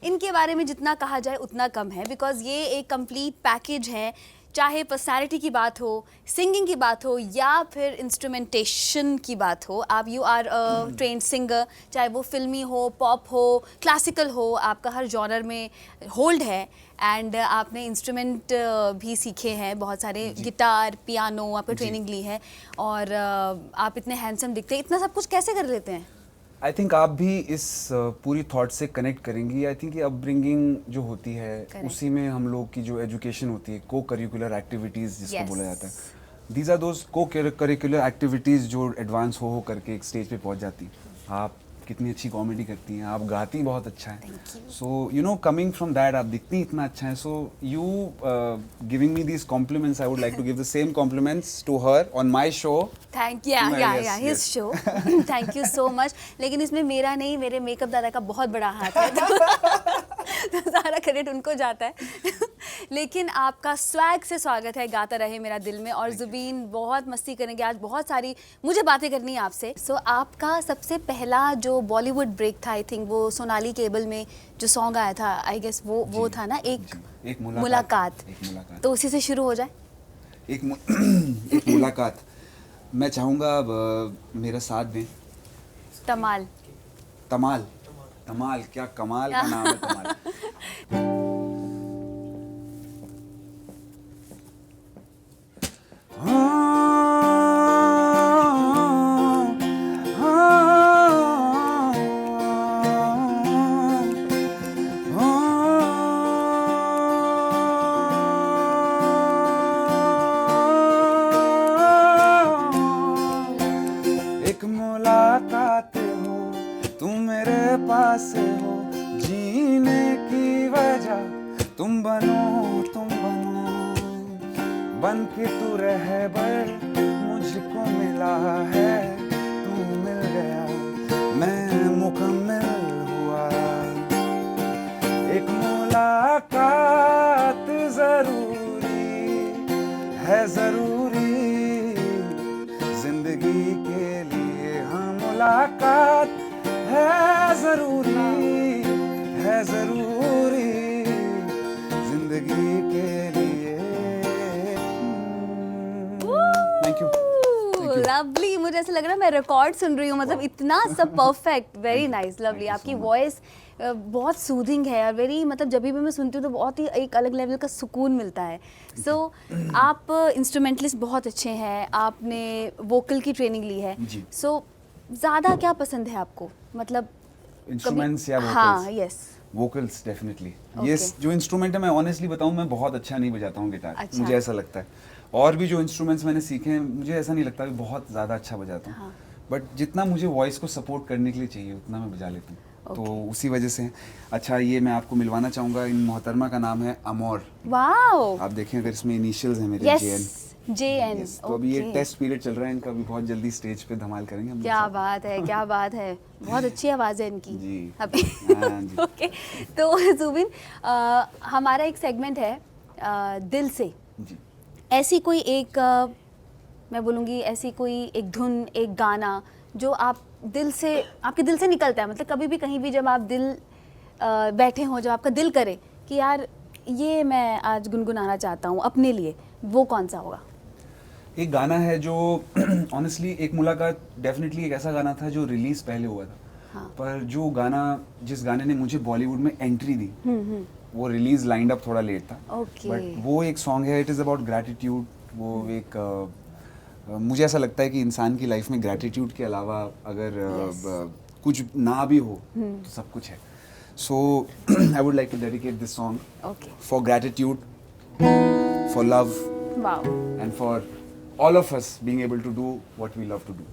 इनके बारे में जितना कहा जाए उतना कम है, बिकॉज ये एक कंप्लीट पैकेज है। चाहे पर्सनालिटी की बात हो, सिंगिंग की बात हो, या फिर इंस्ट्रूमेंटेशन की बात हो, आप यू आर ट्रेन्ड सिंगर, चाहे वो फिल्मी हो, पॉप हो, क्लासिकल हो, आपका हर जॉनर में होल्ड है। एंड आपने इंस्ट्रूमेंट भी सीखे हैं, बहुत सारे गिटार, पियानो, आपने ट्रेनिंग ली है, और आप इतने हैंडसम दिखते हैं। इतना सब कुछ कैसे कर लेते हैं? आई थिंक आप भी इस पूरी थॉट से कनेक्ट करेंगी। आई थिंक ये अपब्रिंगिंग जो होती है उसी में हम लोग की जो एजुकेशन होती है, को करिकुलर एक्टिविटीज़ जिसको बोला जाता है, दीज आर दोज को करिकुलर एक्टिविटीज़ जो एडवांस हो करके एक स्टेज पे पहुंच जाती। आप कितनी अच्छी कॉमेडी करती हैं, आप गाती बहुत अच्छा है, so you know coming from that आप दिखती इतना अच्छा है, so you giving me these compliments, I would like to give the same compliments to her on my show. Thank you, या his show. Thank you so much. लेकिन इसमें मेरा नहीं, मेरे मेकअप दादा का बहुत बड़ा हाथ है, तो सारा क्रेडिट उनको जाता है। लेकिन आपका स्वैग से स्वागत है गाता रहे मेरा दिल में, और जुबीन बहुत मस्ती करेंगे आज, बहुत सारी मुझे बातें करनी है आपसे। सो आपका सबसे पहला जो बॉलीवुड ब्रेक था, आई थिंक वो सोनाली केबल में जो सॉन्ग आया था, आई गेस वो था ना, एक मुलाकात। तो उसी से शुरू हो जाए। एक मुलाकात। मैं चाहूँगा अब मेरा साथ दें। तमाल। तमाल, तमाल, क्या कमाल का नाम है तमाल। एक मुलाकात हो, तुम मेरे पास हो, जीने की वजह तुम बनो, बन के तू रहबर मुझको मिला है, तू मिल गया मैं मुकम्मल हुआ। एक मुलाकात जरूरी है, जरूरी जिंदगी के लिए, हाँ मुलाकात है जरूरी, है जरूरी जिंदगी के लिए। लवली, मुझे ऐसा लग रहा है मैं रिकॉर्ड सुन रही हूँ, मतलब इतना सब परफेक्ट, वेरी नाइस, लवली। आपकी वॉइस बहुत सूदिंग है, और वेरी, मतलब जब भी मैं सुनती हूँ तो बहुत ही एक अलग लेवल का सुकून मिलता है। सो आप इंस्ट्रूमेंटलिस्ट बहुत अच्छे हैं, आपने वोकल की ट्रेनिंग ली है, सो ज़्यादा क्या पसंद है आपको, मतलब इंस्ट्रूमेंट्स या वोकल्स? हाँ, यस, वोकल्स डेफिनेटली। ये जो इंस्ट्रूमेंट है, मैं ऑनेस्टली बताऊं, मैं बहुत अच्छा नहीं बजाता हूँ गिटार। अच्छा। मुझे ऐसा लगता है, और भी जो इंस्ट्रूमेंट्स मैंने सीखे हैं, मुझे ऐसा नहीं लगता कि बहुत ज़्यादा अच्छा बजाता हूँ, बट जितना मुझे वॉइस को सपोर्ट करने के लिए चाहिए उतना मैं बजा लेता हूँ, तो उसी वजह से। अच्छा, ये मैं आपको मिलवाना चाहूँगा, इन मोहतरमा का नाम है अमोर। वाओ। आप देखें अगर इसमें इनिशियल्स हैं मेरे, JN। तो अभी ये टेस्ट पीरियड चल रहा है इनका, भी बहुत जल्दी स्टेज पे धमाल करेंगे हम। क्या बात है, क्या बात है, बहुत अच्छी आवाज़ है इनकी जी। अभी। ओके, तो जुबिन, हमारा एक सेगमेंट है दिल से। जी। ऐसी कोई एक मैं बोलूँगी, ऐसी कोई एक धुन, एक गाना जो आप दिल से, आपके दिल से निकलता है, मतलब कभी भी कहीं भी जब आप बैठे हों, जब आपका दिल करे कि यार ये मैं आज गुनगुनाना चाहता हूँ अपने लिए, वो कौन सा होगा? एक गाना है जो ऑनेस्टली, एक मुलाकात डेफिनेटली एक ऐसा गाना था जो रिलीज पहले हुआ था। हाँ। पर जो गाना, जिस गाने ने मुझे बॉलीवुड में एंट्री दी, वो रिलीज लाइंड अप थोड़ा लेट था। बट वो एक सॉन्ग है, इट इज़ अबाउट ग्रैटिट्यूड। वो एक मुझे ऐसा लगता है कि इंसान की लाइफ में ग्रैटिट्यूड के अलावा अगर कुछ ना भी हो तो सब कुछ है। So I would like to dedicate this song for gratitude, for love, and for all of us being able to do what we love to do.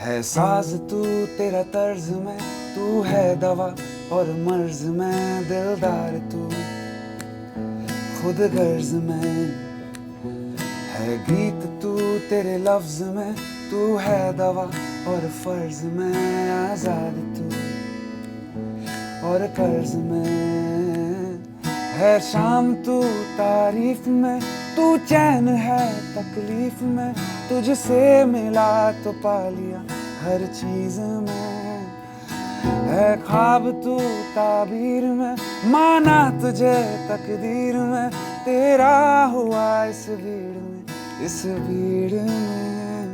है साज तू तेरा तर्ज में, तू है दवा और मर्ज में, दिलदार तू खुद गर्ज में, है गीत तू तेरे लफ्ज में, तू है दवा और फर्ज में, आजाद तू और कर्ज में, है शाम तू तारीफ में, तू चैन है तकलीफ में, तुझसे मिला तो पा लिया हर चीज में। है ख्वाब तू ताबीर में, माना तुझे तकदीर में, तेरा हुआ इस भीड़ में, इस भीड़ में।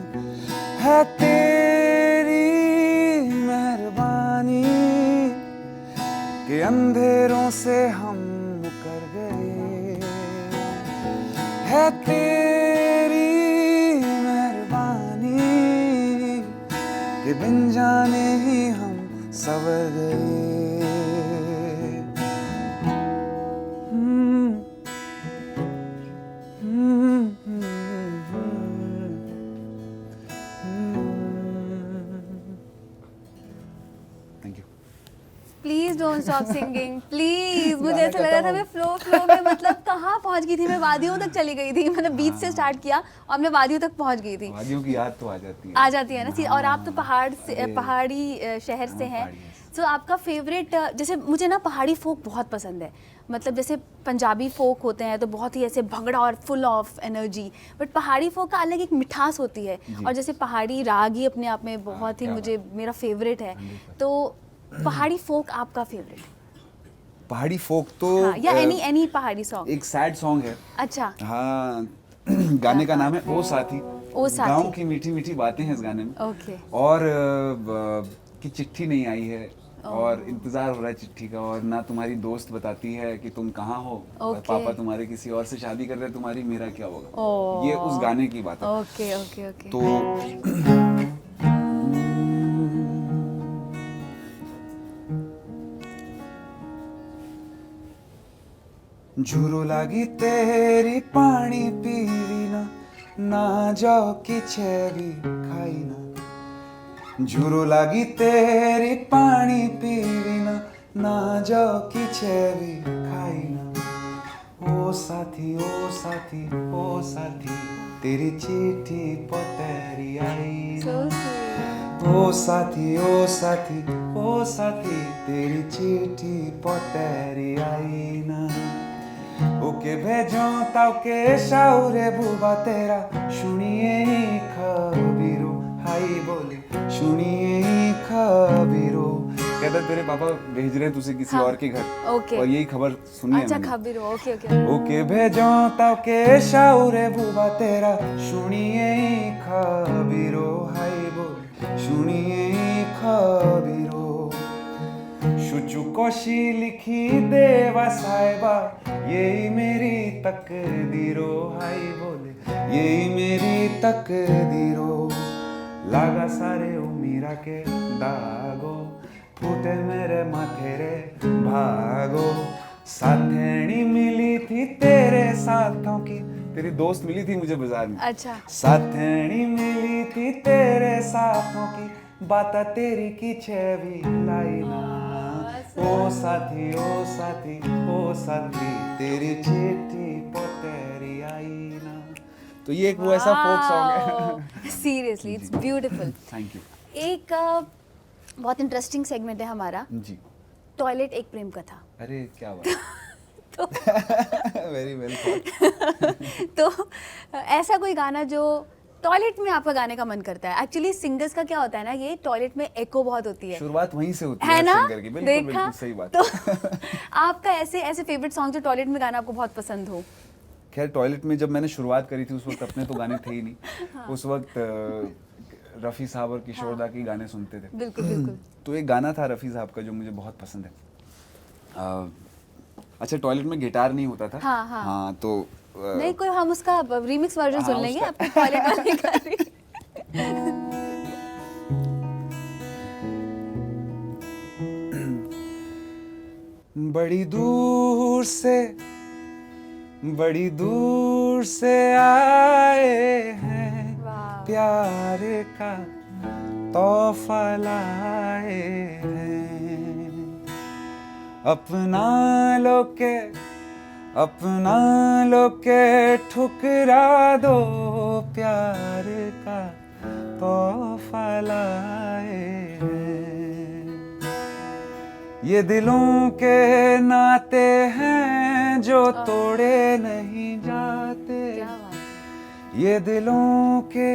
है तेरी मेहरबानी कि अंधेरों से हम मुकर गए। है तेरी मेहरबानी कि बिन जाने ही हम सवर गए। Thank you. Please don't stop singing please. मुझे ऐसा लग रहा था मैं फ्लो में मतलब कहाँ पहुँच गई थी, मैं वादियों तक चली गई थी, मतलब बीच से स्टार्ट किया और मैं वादियों तक पहुँच गई थी। वादियों की याद तो आ जाती है, आ जाती है ना। और आप तो पहाड़ी शहर से हैं, तो आपका फेवरेट, जैसे मुझे ना पहाड़ी फोक बहुत पसंद है। मतलब जैसे पंजाबी फोक होते हैं तो बहुत ही ऐसे भंगड़ा और फुल ऑफ एनर्जी, बट पहाड़ी फोक का अलग एक मिठास होती है। और जैसे पहाड़ी राग ही अपने आप में बहुत ही मुझे मेरा फेवरेट है। तो पहाड़ी फोक आपका फेवरेट? पहाड़ी फोक तो हाँ, या एनी पहाड़ी सॉन्ग? एक सैड सॉन्ग है। अच्छा। हाँ गाने का नाम है ओ साथी। ओ साथी। गाँव की मीठी मीठी बातें हैं इस गाने में। ओके। और कि चिट्ठी नहीं आई है और इंतजार हो रहा है चिट्ठी का, और ना तुम्हारी दोस्त बताती है कि तुम कहाँ हो, और पापा तुम्हारे किसी और से शादी कर रहे हैं, तुम्हारी मेरा क्या होगा। ये उस गाने की बात है। Okay okay okay. तो झुरो लागी तेरी पानी पीवी ना, ना जाओ किछे भी खाई ना। झुरो लागी तेरी पानी पीवी ना, ना जाओ किछे भी खाई ना। ओ साथी ओ साथी ओ साथी, तेरी चिट्ठी पतेरी आई ना। ओ साथी ओ साथी ओ साथी, तेरी चिट्ठी पतेरी आई ना। ओके भेजो ताके शाउरे बुबा तेरा, सुनिए ही खबीरो हाई बोले, सुनिए ही खबीरो। कहता तेरे पापा भेज रहे तुझे किसी और के घर, ओके। और यही खबर सुनी है अच्छा मैंने। खबीरो, ओके ओके। ओके भेजो ताके शाउरे बुबा तेरा, सुनिए ही खबीरो हाई बोले, सुनिए ही खबीरो। शुचु कोशी लिखी देवा साहिबा, यही मेरी तकदीरो हाई बोले, यही मेरी तकदीरो। लागा सारे उमीरा के दागो, फूटे मेरे माथे रे भागो। साथेणी मिली थी तेरे साथों की, तेरी दोस्त मिली थी मुझे बाजार में। अच्छा। साथेणी मिली थी तेरे साथों की, बाता तेरी की छेवी लाई ना। ओ साथी ओ साथी ओ साथी, तेरी चिट्ठी पतेरी आई ना। तो ये एक वो ऐसा फोक सॉन्ग है। Seriously it's beautiful. Thank you. एक बहुत इंटरेस्टिंग सेगमेंट है हमारा, जी। टॉयलेट एक प्रेम कथा। अरे क्या बात। तो वेरी वेल थॉट। तो ऐसा कोई गाना जो टॉयलेट में आपका गाने का मन करता है। एक्चुअली सिंगर्स का क्या होता है ना, ये टॉयलेट में एको बहुत होती है, शुरुआत वहीं से होती है ना, सिंगर की। बिल्कुल देखा? बिल्कुल सही बात। तो आपका ऐसे फेवरेट सॉन्ग जो टॉयलेट में गाना आपको बहुत पसंद हो? खैर टॉयलेट में जब मैंने शुरुआत करी थी उस वक्त अपने तो गाने थे ही नहीं। हाँ। उस वक्त रफ़ी साहब और किशोर दा के गाने सुनते थे। बिल्कुल बिल्कुल। तो एक गाना था रफ़ी साहब का जो मुझे बहुत पसंद है। अच्छा टॉयलेट में गिटार नहीं होता था। हाँ हाँ, हाँ तो नहीं कोई हम उसका रीमिक्स वर्जन सुन लेंगे आपके टॉयलेट वाले का। बड़ी दूर से आए हैं, प्यार का तोहफा लाए हैं। अपना लोके ठुकरा दो, प्यार का तोहफा लाए हैं। ये दिलों के नाते हैं जो तोड़े नहीं जाते, क्या बात है। ये दिलों के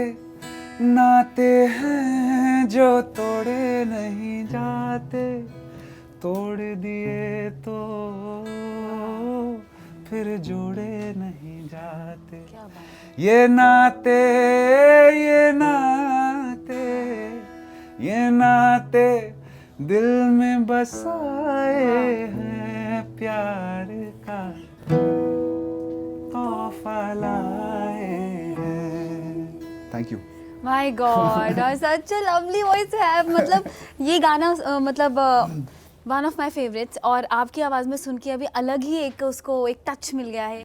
नाते हैं जो तोड़े नहीं जाते, तोड़ दिए तो फिर जोड़े नहीं जाते। क्या बात है। ये नाते, ये नाते, ये नाते दिल में बसाए हैं, प्यार का तोहफा लाए हैं। Thank you. My God, such a lovely voice है। मतलब ये गाना मतलब वन ऑफ माय फेवरेट्स, और आपकी आवाज़ में सुन के अभी अलग ही एक उसको एक टच मिल गया है।